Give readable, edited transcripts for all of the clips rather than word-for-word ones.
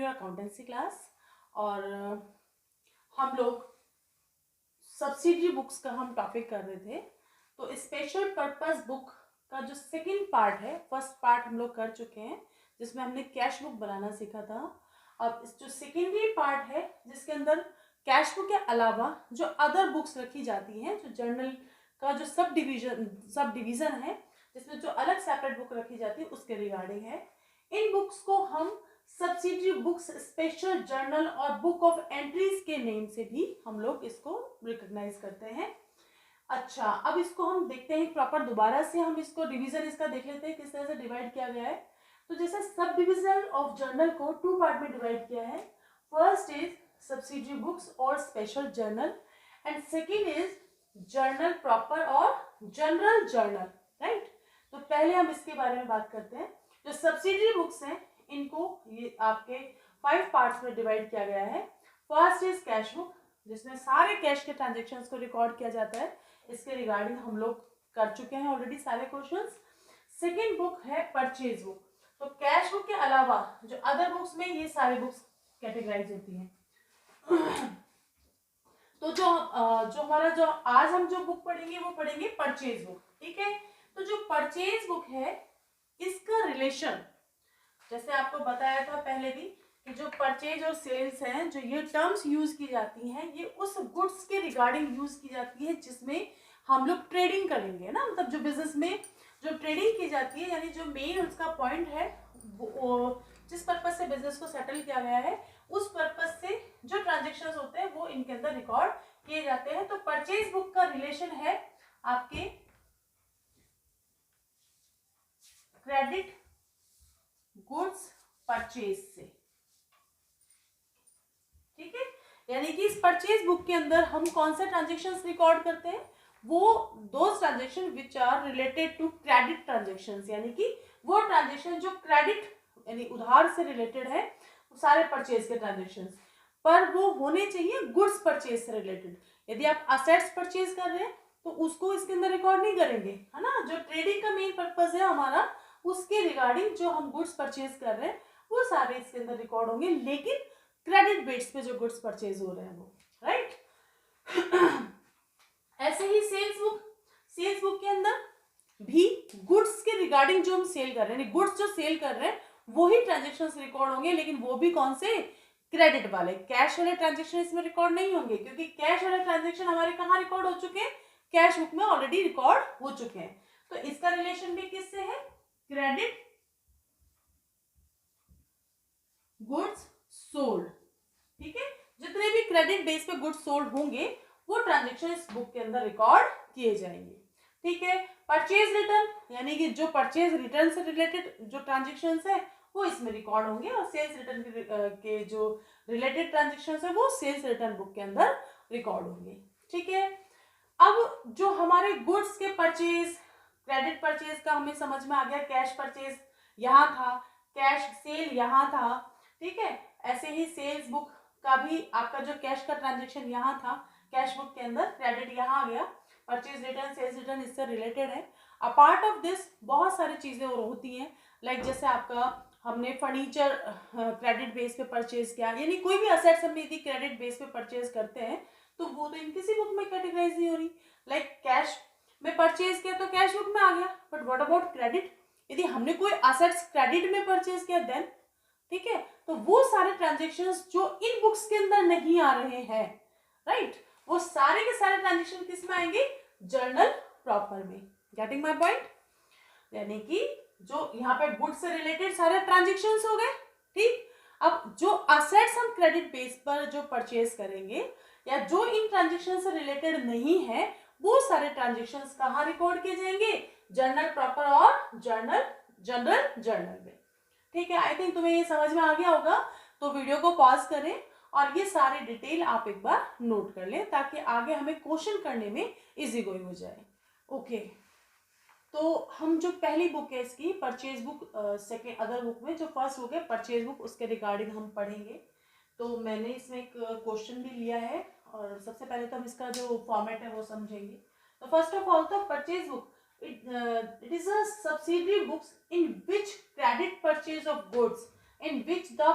Your accountancy class. और हम लोग सब्सिडरी बुक्स का हम टॉपिक कर रहे थे। तो स्पेशल पर्पस बुक का जो सेकंड पार्ट है, फर्स्ट पार्ट हम लोग कर चुके हैं जिसमें हमने कैश बुक बनाना सीखा था। अब इस जो सेकेंडरी पार्ट है जिसके अंदर कैश बुक के अलावा जो अदर बुक्स रखी जाती हैं, जो जर्नल का जो सब डिवीजन है जिसमें जो अलग सेपरेट बुक रखी जाती है उसके रिगार्डिंग है। इन बुक्स को हम सब्सिडरी बुक्स, स्पेशल जर्नल और बुक ऑफ एंट्रीज के नेम से भी हम लोग इसको रिकॉग्नाइज करते हैं। अच्छा, अब इसको हम देखते हैं प्रॉपर, दोबारा से हम इसको डिवीजन इसका देख लेते हैं किस तरह से डिवाइड किया गया है। तो जैसे सब डिविजन ऑफ जर्नल को 2 पार्ट में डिवाइड किया है। फर्स्ट इज सब्सिडरी बुक्स और special journal and second is journal proper और जनरल जर्नल, राइट। तो पहले हम इसके बारे में बात करते हैं। जो सब्सिडरी बुक्स हैं इनको ये आपके 5 पार्ट्स में डिवाइड किया गया है। फर्स्ट इज कैश बुक, जिसमें सारे कैश के ट्रांजेक्शन्स को रिकॉर्ड किया जाता है। इसके रिगार्डिंग हम लोग कर चुके हैं ऑलरेडी सारे क्वेश्चंस। सेकेंड बुक है परचेज बुक। तो कैश बुक के अलावा जो अदर बुक्स में ये सारी बुक्स कैटेगराइज होती हैं। तो जो हमारा जो आज हम जो बुक पढ़ेंगे वो पढ़ेंगे परचेज बुक, ठीक है। तो जो परचेज बुक है इसका रिलेशन, जैसे आपको बताया था पहले भी कि जो परचेज और सेल्स हैं, जो ये टर्म्स यूज की जाती हैं, ये उस गुड्स के रिगार्डिंग यूज की जाती है जिसमें हम लोग ट्रेडिंग करेंगे ना। मतलब जो बिजनेस में जो ट्रेडिंग की जाती है, यानी जो मेन उसका पॉइंट है, जिस पर्पज से बिजनेस को सेटल किया गया है उस पर्पज से जो ट्रांजेक्शन्स होते हैं वो इनके अंदर रिकॉर्ड किए जाते हैं। तो परचेज बुक का रिलेशन है आपके क्रेडिट गुड्स परचेज से, ठीक है। यानी कि इस परचेज बुक के अंदर हम कौन से ट्रांजेक्शन्स रिकॉर्ड करते हैं, वो those transaction which are related to credit transactions, यानी कि वो ट्रांजेक्शन जो क्रेडिट यानी उधार से रिलेटेड है, सारे परचेज के ट्रांजेक्शन्स, पर वो होने चाहिए गुड्स परचेज से रिलेटेड। यदि आप असेट्स परचेज कर रहे हैं तो उसको इसके अंदर रिकॉर्ड नहीं करेंगे, है ना। जो ट्रेडिंग का मेन पर्पज है हमारा, उसके रिगार्डिंग जो हम गुड्स परचेज कर रहे हैं वो सारे इसके अंदर रिकॉर्ड होंगे, लेकिन क्रेडिट बेस पे जो गुड्स परचेज हो रहे हैं वो, राइट। ऐसे ही सेल्स बुक के अंदर भी गुड्स के रिगार्डिंग जो हम सेल कर रहे हैं, गुड्स जो सेल कर रहे हैं वही ट्रांजेक्शन्स रिकॉर्ड होंगे, लेकिन वो भी कौन से, क्रेडिट वाले। कैश वाले ट्रांजेक्शन इसमें रिकॉर्ड नहीं होंगे, क्योंकि कैश वाले ट्रांजेक्शन हमारे कहाँ रिकॉर्ड हो चुके हैं, कैश बुक में ऑलरेडी रिकॉर्ड हो चुके हैं। तो इसका रिलेशन भी किससे है, क्रेडिट गुड्स सोल्ड, ठीक है। जितने भी क्रेडिट बेस पे गुड्स सोल्ड होंगे वो ट्रांजेक्शन इस बुक के अंदर रिकॉर्ड किए जाएंगे, ठीक है। परचेज रिटर्न, यानी कि जो परचेज रिटर्न से रिलेटेड जो ट्रांजेक्शन्स है वो इसमें रिकॉर्ड होंगे, और सेल्स रिटर्न के जो रिलेटेड ट्रांजेक्शन्स है वो सेल्स रिटर्न बुक के अंदर रिकॉर्ड होंगे, ठीक है। अब जो हमारे गुड्स के परचेज, क्रेडिट परचेज का हमें समझ में आ गया, कैश परचेज यहाँ था, कैश सेल यहाँ था, ठीक है। ऐसे ही सेल्स बुक का भी आपका जो कैश का ट्रांजेक्शन यहाँ था कैश बुक के अंदर, क्रेडिट यहाँ आ गया, परचेज रिटर्न सेल्स रिटर्न इससे रिलेटेड है। अपार्ट ऑफ दिस बहुत सारी चीजें और होती हैं, लाइक जैसे आपका हमने फर्नीचर क्रेडिट बेस पे परचेज किया, यानी कोई भी असेट्स हम यदि क्रेडिट बेस पे परचेज करते हैं तो वो तो इन किसी बुक में कैटेगराइज नहीं हो रही। लाइक कैश में परचेज किया तो कैश बुक में आ गया, बट व्हाट अबाउट क्रेडिट, यदि हमने कोई असेट्स क्रेडिट में परचेज किया देन, ठीक है। तो वो सारे ट्रांजेक्शन्स जो इन बुक्स के अंदर नहीं आ रहे हैं, राइट, वो सारे के सारे ट्रांजेक्शन किस में आएंगे, जर्नल प्रॉपर में। गेटिंग माय पॉइंट, यानी कि जो यहाँ पे गुड्स से रिलेटेड सारे ट्रांजेक्शन्स हो गए, ठीक। अब जो असेट्स हम क्रेडिट बेस पर जो परचेज करेंगे या जो इन ट्रांजेक्शन से रिलेटेड नहीं है वो सारे ट्रांजेक्शन्स कहाँ रिकॉर्ड किए जाएंगे, जर्नल प्रॉपर और जनरल जर्नल में, ठीक है। आई थिंक तुम्हें ये समझ में आ गया होगा, तो वीडियो को पॉज करें और ये सारी डिटेल आप एक बार नोट कर लें ताकि आगे हमें क्वेश्चन करने में इजी गोइंग हो जाए। ओके, तो हम जो पहली बुक है इसकी purchase book, second other book में जो फर्स्ट बुक है परचेज बुक, उसके रिगार्डिंग हम पढ़ेंगे। तो मैंने इसमें एक क्वेश्चन भी लिया है और सबसे पहले तो हम इसका जो फॉर्मेट है वो समझेंगे। तो फर्स्ट ऑफ ऑल तो purchase book it is a subsidiary books in which credit purchase of goods in which the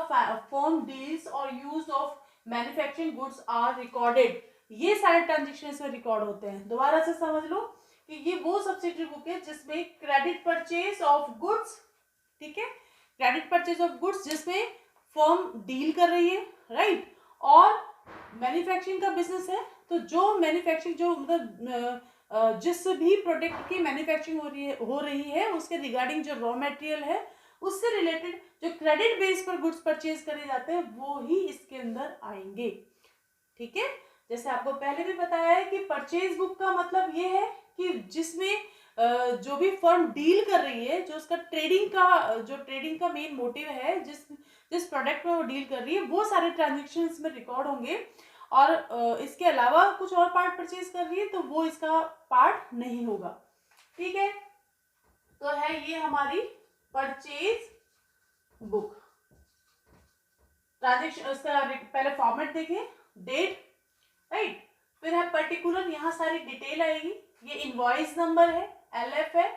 firm deals or use of manufacturing goods are recorded. ये सारे ट्रांजेक्शन इसमें रिकॉर्ड होते हैं. दोबारा से समझ लो कि ये वो सब्सिडरी बुक है जिसमें क्रेडिट परचेज ऑफ गुड्स, ठीक है, क्रेडिट परचेज ऑफ गुड्स जिसमें फर्म डील कर रही है, राइट, और मैन्युफैक्चरिंग का बिजनेस है. तो जो मैन्युफैक्चरिंग, जो मतलब जिस भी प्रोडक्ट की मैन्युफैक्चरिंग हो रही है उसके रिगार्डिंग जो रॉ मटेरियल है उससे रिलेटेड जो क्रेडिट बेस पर गुड्स परचेज करे जाते हैं वो ही इसके अंदर आएंगे. ठीक है, जैसे आपको पहले भी बताया है कि परचेज बुक का मतलब ये है कि जिसमें जो भी फर्म डील कर रही है, जो उसका ट्रेडिंग का मेन मोटिव है, जिस प्रोडक्ट में वो डील कर रही है, वो सारे ट्रांजेक्शन इसमें रिकॉर्ड होंगे. और इसके अलावा कुछ और पार्ट परचेज कर रही है तो वो इसका पार्ट नहीं होगा. ठीक है, तो है ये हमारी परचेज बुक. ट्रांजेक्शन उसका पहले फॉर्मेट देखें, डेट, राइट, फिर है पर्टिकुलर, यहाँ सारी डिटेल आएगी. ये इनवॉइस नंबर है, LF है,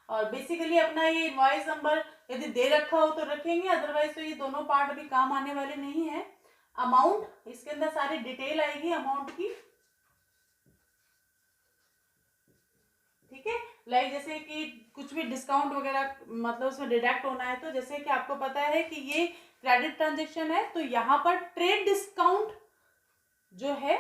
और बेसिकली अपना ये इनवॉइस नंबर यदि दे रखा हो तो रखेंगे, अदरवाइज तो ये दोनों पार्ट अभी काम आने वाले नहीं है. अमाउंट, इसके अंदर सारी डिटेल आएगी अमाउंट की. ठीक है, लाइक जैसे कि कुछ भी डिस्काउंट वगैरह मतलब उसमें डिडक्ट होना है, तो जैसे कि आपको पता है कि ये क्रेडिट ट्रांजेक्शन है तो यहाँ पर ट्रेड डिस्काउंट जो है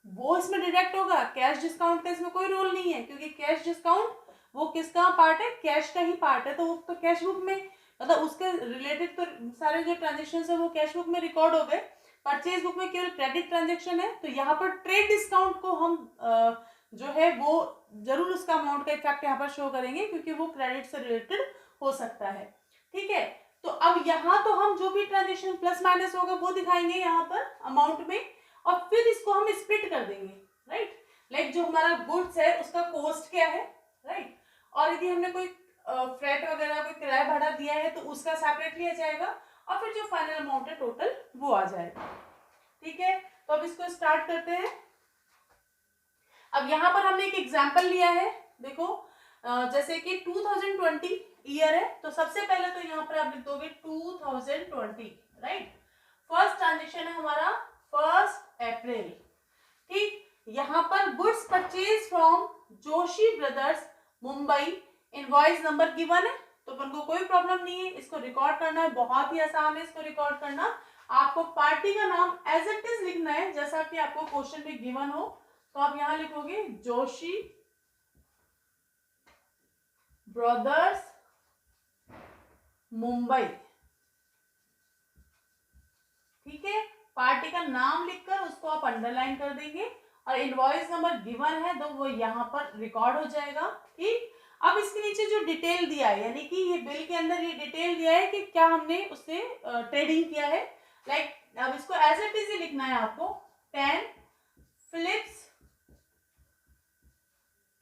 वो इसमें डिडक्ट होगा. कैश डिस्काउंट का इसमें कोई रोल नहीं है, क्योंकि कैश डिस्काउंट वो किसका पार्ट है, कैश का ही पार्ट है. तो वो तो कैश बुक में, मतलब उसके रिलेटेड तो सारे जो ट्रांजेक्शन है वो कैश बुक में रिकॉर्ड हो गए. परचेज बुक में केवल क्रेडिट ट्रांजेक्शन है, तो यहाँ पर ट्रेड डिस्काउंट को हम जो है वो जरूर उसका अमाउंट का इफेक्ट यहाँ पर शो करेंगे, क्योंकि वो क्रेडिट से रिलेटेड हो सकता है. ठीक है, तो अब यहाँ तो हम जो भी ट्रांजेक्शन प्लस माइनस होगा वो दिखाएंगे यहाँ पर अमाउंट में, और फिर इसको हम स्प्लिट कर देंगे, राइट. लाइक जो हमारा गुड्स है उसका कॉस्ट क्या है, राइट, और यदि हमने कोई फ्रेट वगैरह कोई किराया भाड़ा दिया है तो उसका सेपरेट लिया जाएगा, और फिर जो फाइनल अमाउंट है टोटल वो आ जाएगा. ठीक है, तो अब इसको स्टार्ट करते हैं. अब यहाँ पर हमने एक एग्जाम्पल लिया है. देखो जैसे कि 2020 ईयर है, तो सबसे पहले तो यहाँ पर आप लिख दोगे 2020, राइट. फर्स्ट ट्रांजेक्शन है हमारा 1 अप्रैल. ठीक, यहाँ पर goods purchase from Joshi brothers Mumbai, invoice number given है, तो अपन को कोई प्रॉब्लम नहीं है. इसको रिकॉर्ड करना है, बहुत ही आसान है इसको रिकॉर्ड करना. आपको पार्टी का नाम एज इट इज लिखना है जैसा कि आपको क्वेश्चन में गिवन हो. तो आप यहां लिखोगे जोशी ब्रदर्स मुंबई. ठीक है, पार्टी का नाम लिखकर उसको आप अंडरलाइन कर देंगे, और इनवॉइस नंबर गिवन है तो वो यहाँ पर रिकॉर्ड हो जाएगा. ठीक, अब इसके नीचे जो डिटेल दिया है, यानी कि ये बिल के अंदर ये डिटेल दिया है कि क्या हमने उससे ट्रेडिंग किया है. लाइक अब इसको एज इट इज लिखना है आपको. 10 फिलिप्स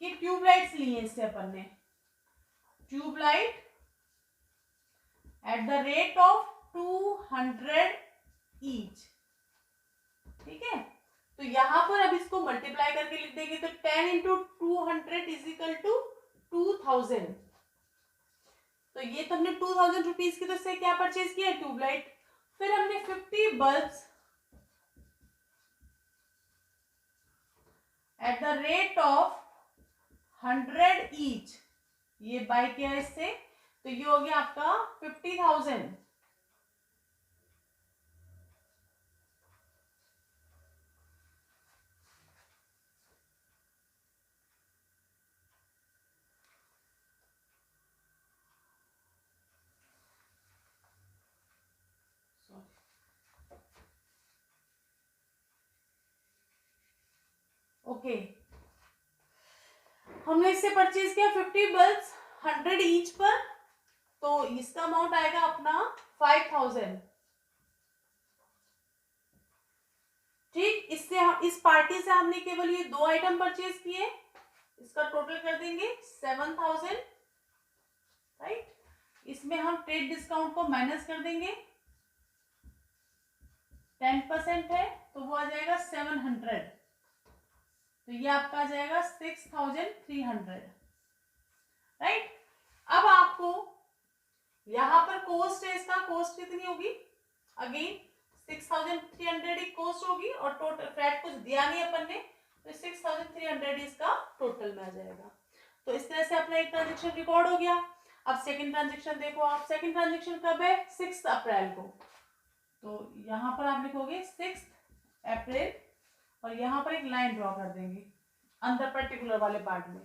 की ट्यूबलाइट्स ली है इससे अपन ने, tubelight at the rate of 200 each. ठीक है, तो यहां पर अब इसको मल्टीप्लाई करके लिख देंगे, तो 10 इंटू 200 इज इक्वल टू 2000. तो ये तो हमने 2000 रुपीज की तो इससे क्या परचेज किया, ट्यूबलाइट. फिर हमने 50 bulbs eight the rate of 100 each, ये बाय किया इससे, तो ये हो गया आपका 50,000. ओके, हमने इससे परचेज किया 50 बल्ब्स 100 ईच पर, तो इसका अमाउंट आएगा अपना 5,000. ठीक, इससे हम इस पार्टी से हमने केवल ये 2 आइटम परचेज किए, इसका टोटल कर देंगे 7,000, राइट. इसमें हम ट्रेड डिस्काउंट को माइनस कर देंगे, 10% है तो वो आ जाएगा 700. तो ये आपका आ जाएगा 6,300, राइट. अब आपको यहाँ पर कॉस्ट है इसका, कॉस्ट कितनी होगी, अगेन 6300 ही कॉस्ट होगी और टोटल फ्लैट कुछ दिया नहीं अपन ने, तो 6300 इसका टोटल में आ जाएगा। तो इस तरह से अपना एक ट्रांजेक्शन रिकॉर्ड हो गया। अब सेकंड ट्रांजेक्शन देखो आप, सेकंड ट्रांजेक्शन कब है, 6 अप्रैल को। तो यहाँ पर आप लिखोगे 6 अप्रैल और यहाँ पर एक लाइन ड्रॉ कर देंगे अंदर पर्टिकुलर वाले पार्ट में।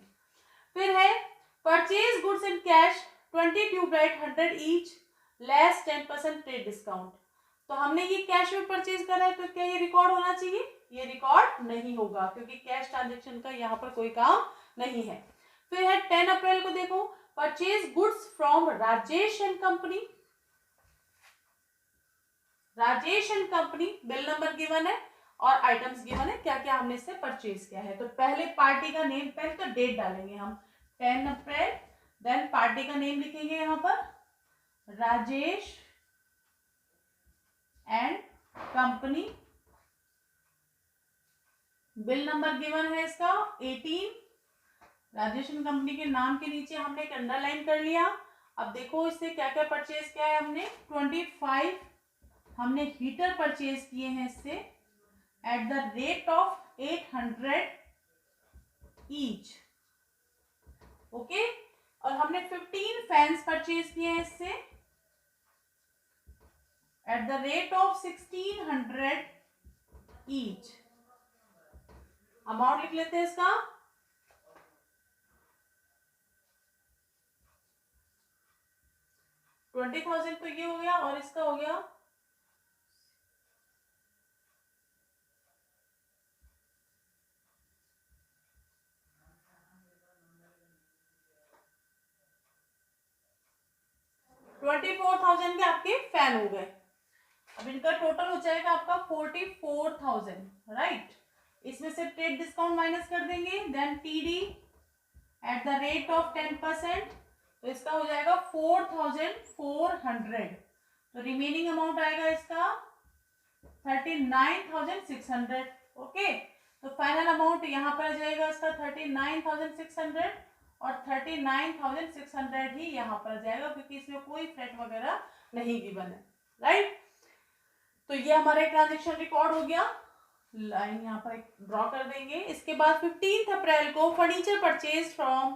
फिर है purchase goods in cash 20 tubelight 100 each less 10% trade discount. तो हमने ये कैश में परचेज करा है, तो क्या ये रिकॉर्ड होना चाहिए, ये रिकॉर्ड नहीं होगा क्योंकि कैश ट्रांजेक्शन का यहाँ पर कोई काम नहीं है। फिर है 10 अप्रैल को देखो, purchase goods from Rajesh and company, Rajesh and company, bill number given है और आइटम्स गिवन है, क्या क्या हमने इससे परचेज किया है। तो पहले पार्टी का नेम, पहले तो डेट डालेंगे हम 10 अप्रैल, देन पार्टी का नेम लिखेंगे यहाँ पर Rajesh and company, bill number given है इसका 18, राजेश एंड कंपनी के नाम के नीचे हमने एक अंडरलाइन कर लिया। अब देखो इससे क्या क्या परचेज किया है हमने, 25 हमने हीटर परचेज किए हैं इससे eight the rate of 800 each, okay. और हमने 15 फैंस परचेज किए हैं इससे eight the rate of 1600 each. Amount लिख लेते हैं इसका, $20,000 तो ये हो गया और इसका हो गया 24,000 के आपके फैन हो गए। अब इनका टोटल हो जाएगा आपका 44,000, राइट। इसमें से ट्रेड डिस्काउंट माइनस कर देंगे, then TD at the rate of 10%, तो इसका हो जाएगा 4,400। तो रिमेनिंग अमाउंट आएगा इसका 39,600, ओके। तो फाइनल अमाउंट यहाँ पर आ जाएगा इसका 39,600 और 39,600 ही यहाँ पर आ जाएगा क्योंकि इसमें कोई फ्लैट वगैरह नहीं गिवन है, राइट। तो ये हमारा ट्रांजेक्शन रिकॉर्ड हो गया, लाइन यहाँ पर ड्रॉ कर देंगे। इसके बाद 15 अप्रैल को furniture purchase from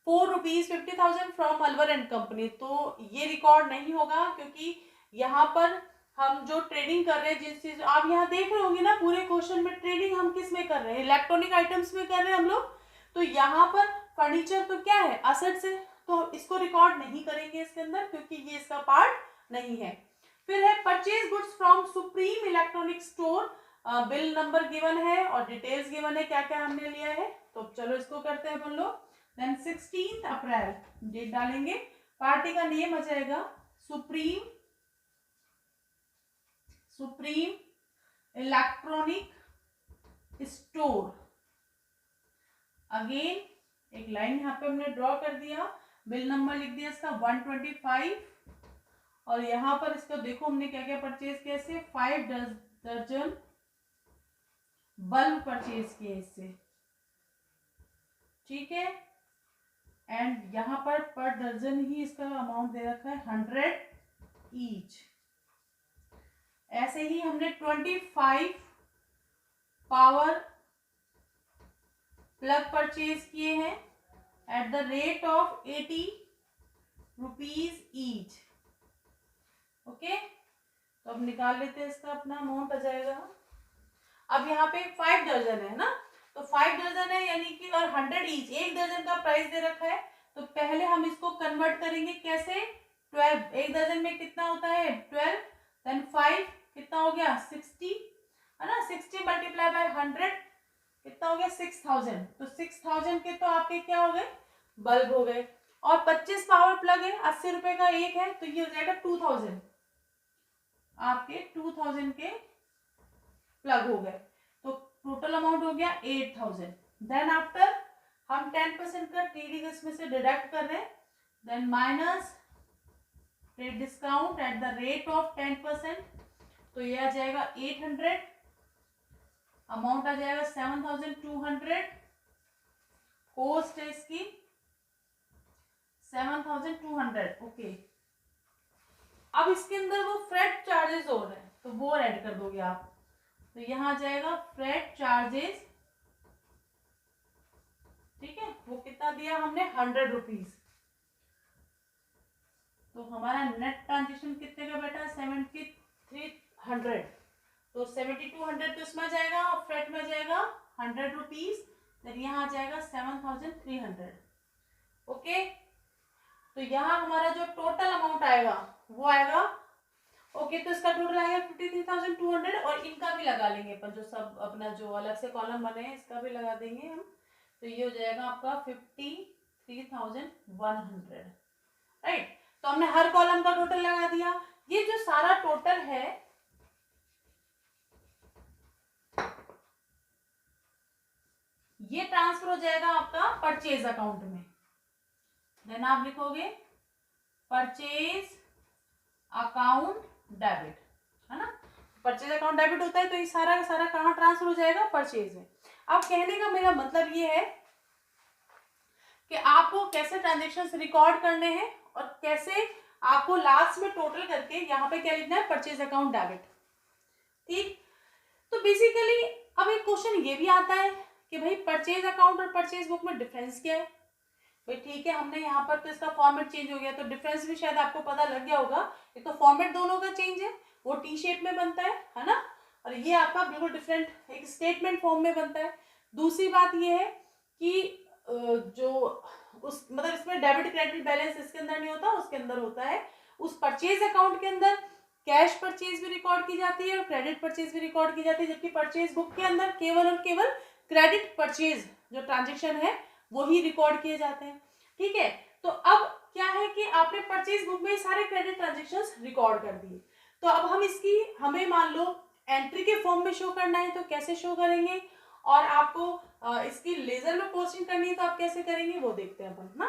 ₹450,000 from Alwar and company. तो ये रिकॉर्ड नहीं होगा क्योंकि यहाँ पर हम जो ट्रेडिंग कर रहे हैं, जिस चीज आप यहाँ देख रहे होंगे ना पूरे क्वेश्चन में, ट्रेडिंग हम किस में कर रहे हैं, इलेक्ट्रॉनिक आइटम्स में कर रहे हैं हम लोग। तो यहाँ पर फर्नीचर तो क्या है, असेट्स है, तो इसको रिकॉर्ड नहीं करेंगे इसके अंदर क्योंकि ये इसका पार्ट नहीं है। फिर है purchase goods from supreme electronic store, bill number given है और डिटेल्स गिवन है क्या क्या हमने लिया है। तो चलो इसको करते हैं अपन लोग। देन 16 अप्रैल डेट डालेंगे, पार्टी का नेम आ जाएगा सुप्रीम इलेक्ट्रॉनिक स्टोर। अगेन एक लाइन यहाँ पे हमने ड्रॉ कर दिया, बिल नंबर लिख दिया इसका 125 और यहाँ पर इसको देखो हमने क्या क्या परचेज किया, इससे 5 दर्जन बल्ब परचेज किए इससे, ठीक है। एंड यहाँ पर दर्जन ही इसका अमाउंट दे रखा है 100 ईच। ऐसे ही हमने 25 पावर प्लग परचेज किए हैं eight the rate of 80 rupees each, okay. तो अब निकाल लेते हैं, इसका अपना अमाउंट आ जाएगा। अब यहाँ पे 5 दर्जन है ना, तो 5 दर्जन है यानी कि और 100 ईच, एक दर्जन का प्राइस दे रखा है। तो पहले हम इसको कन्वर्ट करेंगे कैसे, 12, एक दर्जन में कितना होता है 12, देन 5 कितना हो गया 60, है ना। 60 मल्टीप्लाई बाय 100 कितना हो गया 6,000। तो 6,000 के तो आपके क्या हो गए, बल्ब हो गए। और 25 पावर प्लग है, 80 रुपए का एक है, तो ये हो जाएगा 2,000, आपके 2,000 के प्लग हो गए। तो टोटल अमाउंट हो गया 8,000। देन आफ्टर हम 10% का टीडी इसमें से डिडक्ट कर रहे हैं, then minus trade discount at the rate of 10%, तो ये आ जाएगा 800, अमाउंट आ जाएगा 7,200, कॉस्ट है इसकी 7,200, ओके। अब इसके अंदर वो फ्रेट चार्जेस हो रहे हैं तो वो ऐड कर दोगे आप, तो यहाँ आ जाएगा फ्रेट चार्जेस, ठीक है, वो कितना दिया हमने 100 रुपीज। तो हमारा नेट ट्रांजेक्शन कितने का बेटा 7300, तो 7200 तो इसमें जाएगा और फ्रेट में जाएगा 100 रुपीज, देन यहाँ आ जाएगा 7300। ओके, तो यहाँ हमारा जो टोटल अमाउंट आएगा वो आएगा, ओके, तो इसका टोटल आएगा 53,200 और इनका भी लगा लेंगे अपन, जो सब अपना जो अलग से कॉलम बने हैं इसका भी लगा देंगे हम, तो ये हो जाएगा आपका 53,100, राइट। तो हमने हर कॉलम का टोटल लगा दिया। ये जो सारा टोटल है ये ट्रांसफर हो जाएगा आपका परचेज अकाउंट में, देन आप लिखोगे परचेज अकाउंट डेबिट, है ना, परचेज अकाउंट डेबिट होता है, तो ये सारा का सारा कहाँ ट्रांसफर हो जाएगा, परचेज में। अब कहने का मेरा मतलब ये है कि आपको कैसे ट्रांजेक्शन रिकॉर्ड करने हैं और कैसे आपको लास्ट में टोटल करके यहाँ पे क्या लिखना है, परचेज अकाउंट डेबिट, ठीक। तो बेसिकली अब एक क्वेश्चन ये भी आता है कि भाई परचेज अकाउंट और परचेज बुक में डिफरेंस क्या है। भाई ठीक है, हमने यहाँ पर तो इसका फॉर्मेट चेंज हो गया, तो डिफरेंस भी शायद आपको पता लग गया होगा। एक तो फॉर्मेट दोनों का चेंज है, वो टी शेप में बनता है ना, और ये आपका बिल्कुल डिफरेंट एक स्टेटमेंट फॉर्म में बनता है। दूसरी बात ये है कि जो उस मतलब इसमें डेबिट क्रेडिट बैलेंस इसके अंदर नहीं होता, उसके अंदर होता है उस परचेज अकाउंट के अंदर कैश परचेज भी रिकॉर्ड की जाती है और क्रेडिट परचेज भी रिकॉर्ड की जाती है, जबकि परचेज बुक के अंदर केवल और केवल क्रेडिट परचेज जो ट्रांजेक्शन है वो ही रिकॉर्ड किए जाते हैं, ठीक है। तो अब क्या है कि आपने परचेज बुक में सारे क्रेडिट ट्रांजेक्शंस रिकॉर्ड कर दिए, तो अब हम इसकी हमें मान लो एंट्री के फॉर्म में शो करना है तो कैसे शो करेंगे, और आपको इसकी लेजर में पोस्टिंग करनी है तो आप कैसे करेंगे वो देखते हैं अपन ना।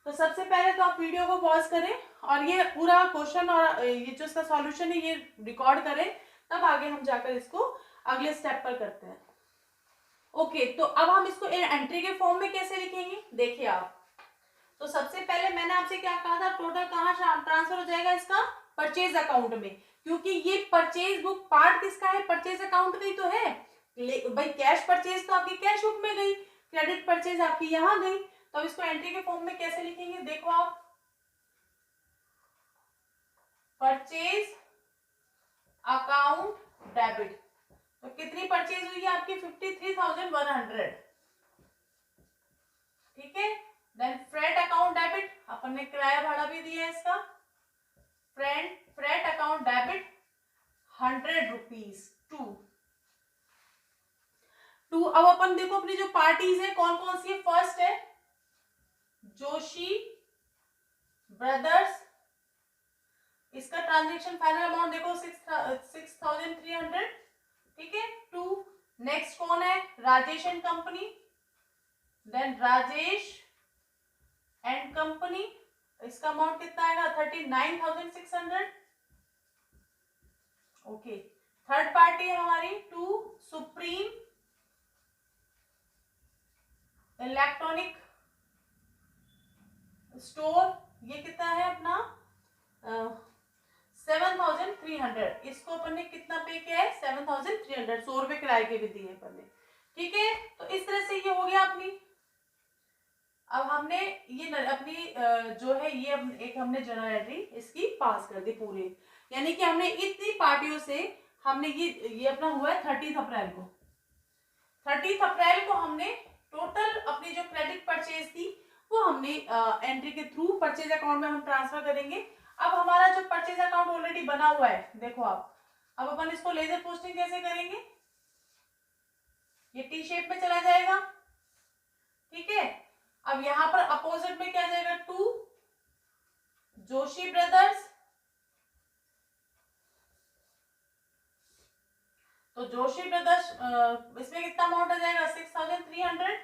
तो सबसे पहले तो आप वीडियो को पॉज करें और ये पूरा क्वेश्चन और ये जो इसका सॉल्यूशन है ये रिकॉर्ड करें, तब आगे हम जाकर इसको अगले स्टेप पर करते हैं। ओके, तो अब हम इसको एंट्री के फॉर्म में कैसे लिखेंगे, देखिए आप। तो सबसे पहले मैंने आपसे क्या कहा था, टोटल कहाँ ट्रांसफर हो जाएगा इसका, परचेज अकाउंट में, क्योंकि ये परचेज बुक पार्ट किसका है, परचेज अकाउंट का ही तो है। भाई कैश परचेज तो आपकी कैश बुक में गई, क्रेडिट परचेज आपकी यहाँ गई, तो अब इसको एंट्री के फॉर्म में कैसे लिखेंगे, देखो आप, परचेज अकाउंट डेबिट, तो कितनी परचेज हुई है आपकी 53,100, ठीक है। देन फ्रेट अकाउंट डेबिट, अपन ने किराया भाड़ा भी दिया है इसका, freight account debit 100 rupees to. अब अपन देखो अपनी जो पार्टीज है कौन कौन सी है, फर्स्ट है जोशी ब्रदर्स, इसका ट्रांजेक्शन फाइनल अमाउंट देखो 6,300, ठीक है, टू। नेक्स्ट कौन है, Rajesh and company, then Rajesh and company, इसका अमाउंट कितना आएगा 39,600, ओके। थर्ड पार्टी है हमारी टू सुप्रीम इलेक्ट्रॉनिक स्टोर, ये कितना है अपना 7,300, इसको अपन ने कितना पे किया है 7,300, 100 रुपए किराए के भी दिए अपन ने, ठीक है। तो इस तरह से ये हो गया अपनी। अब हमने ये अपनी जो है ये एक हमने जर्नल एंट्री इसकी पास कर दी पूरी, यानी कि हमने इतनी पार्टियों से हमने ये अपना हुआ है 30 अप्रैल को, 30 अप्रैल को हमने टोटल अपनी जो क्रेडिट परचेज थी वो हमने एंट्री के थ्रू परचेज अकाउंट में हम ट्रांसफर करेंगे। अब हमारा जो परचेज अकाउंट ऑलरेडी बना हुआ है देखो आप, अब अपन इसको लेजर पोस्टिंग कैसे करेंगे, ये टी शेप में चला जाएगा, ठीक है। अब यहां पर अपोजिट में क्या जाएगा, टू जोशी ब्रदर्स, तो जोशी ब्रदर्स इसमें कितना अमाउंट आ जाएगा 6,300,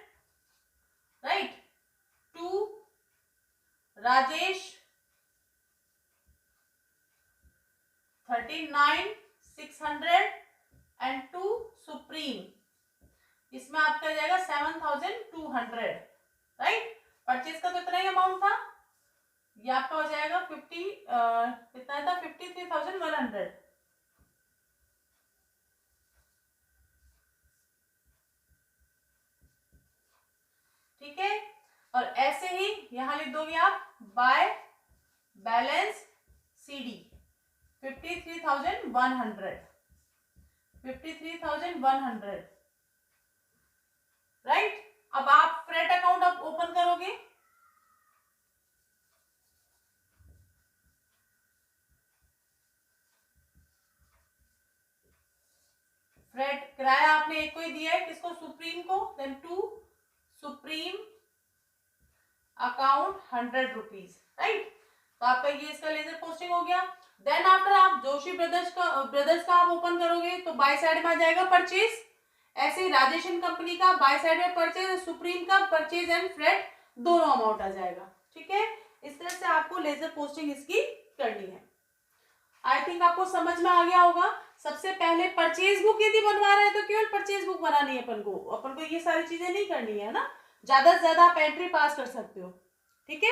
right, to Rajesh 39,600 and to Supreme, इसमें आपका जाएगा 7,200, राइट। परचेज का तो इतना ही अमाउंट था, ये आपका हो जाएगा कितना था 53,100। ठीक है, और ऐसे ही यहां लिख दोगे आप बाय बैलेंस CD 53,100, 53,100, राइट। अब आप फ्रेट अकाउंट अब ओपन करोगे, फ्रेट किराया आपने एक को ही दिया है, किसको, सुप्रीम को, then to Supreme account 100 rupees, right. तो आपका ये इसका लेजर पोस्टिंग हो गया। देन आफ्टर आप जोशी ब्रदर्स का आप ओपन करोगे तो बाय साइड में आ जाएगा परचेज, ऐसे ही राजेशन कंपनी का बाय साइड में परचेज, सुप्रीम का परचेज एंड फ्रेट दोनों अमाउंट आ जाएगा। ठीक है, इस तरह से आपको लेजर पोस्टिंग इसकी करनी है। आई थिंक आपको समझ में आ गया होगा। सबसे पहले परचेज बुक यदि बनवा रहे हैं तो केवल परचेज बुक बनानी है अपन को ये सारी चीजें नहीं करनी है ना, ज्यादा से ज्यादा आप एंट्री पास कर सकते हो। ठीक है,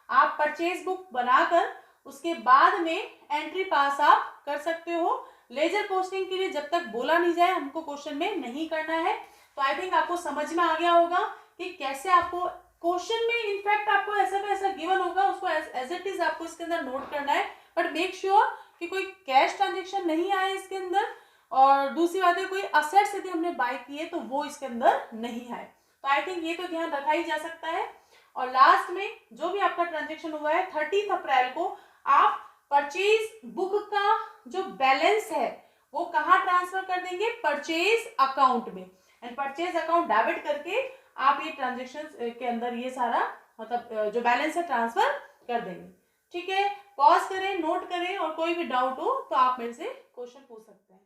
आप परचेज बुक बनाकर उसके बाद में एंट्री पास आप कर सकते हो। लेजर पोस्टिंग के लिए जब तक बोला नहीं जाए हमको क्वेश्चन में नहीं करना है। तो आई थिंक आपको समझ में आ गया होगा कि कैसे आपको क्वेश्चन में, इनफैक्ट आपको ऐसा का ऐसा गिवन होगा, उसको एज इट इज आपको इसके अंदर नोट करना है, बट मेक श्योर कि कोई कैश ट्रांजेक्शन नहीं आए इसके अंदर, और दूसरी बात है कोई असेट्स यदि हमने बाय किए तो वो इसके अंदर नहीं आए। तो आई थिंक ये तो ध्यान रखा ही जा सकता है। और लास्ट में जो भी आपका ट्रांजेक्शन हुआ है 30 अप्रैल को आप परचेज बुक का जो बैलेंस है वो कहाँ ट्रांसफर कर देंगे, परचेज अकाउंट में, एंड परचेज अकाउंट डेबिट करके आप ये ट्रांजेक्शन के अंदर ये सारा मतलब जो बैलेंस है ट्रांसफर कर देंगे। ठीक है, पॉज करें, नोट करें, और कोई भी डाउट हो तो आप मेरे से क्वेश्चन पूछ सकते हैं।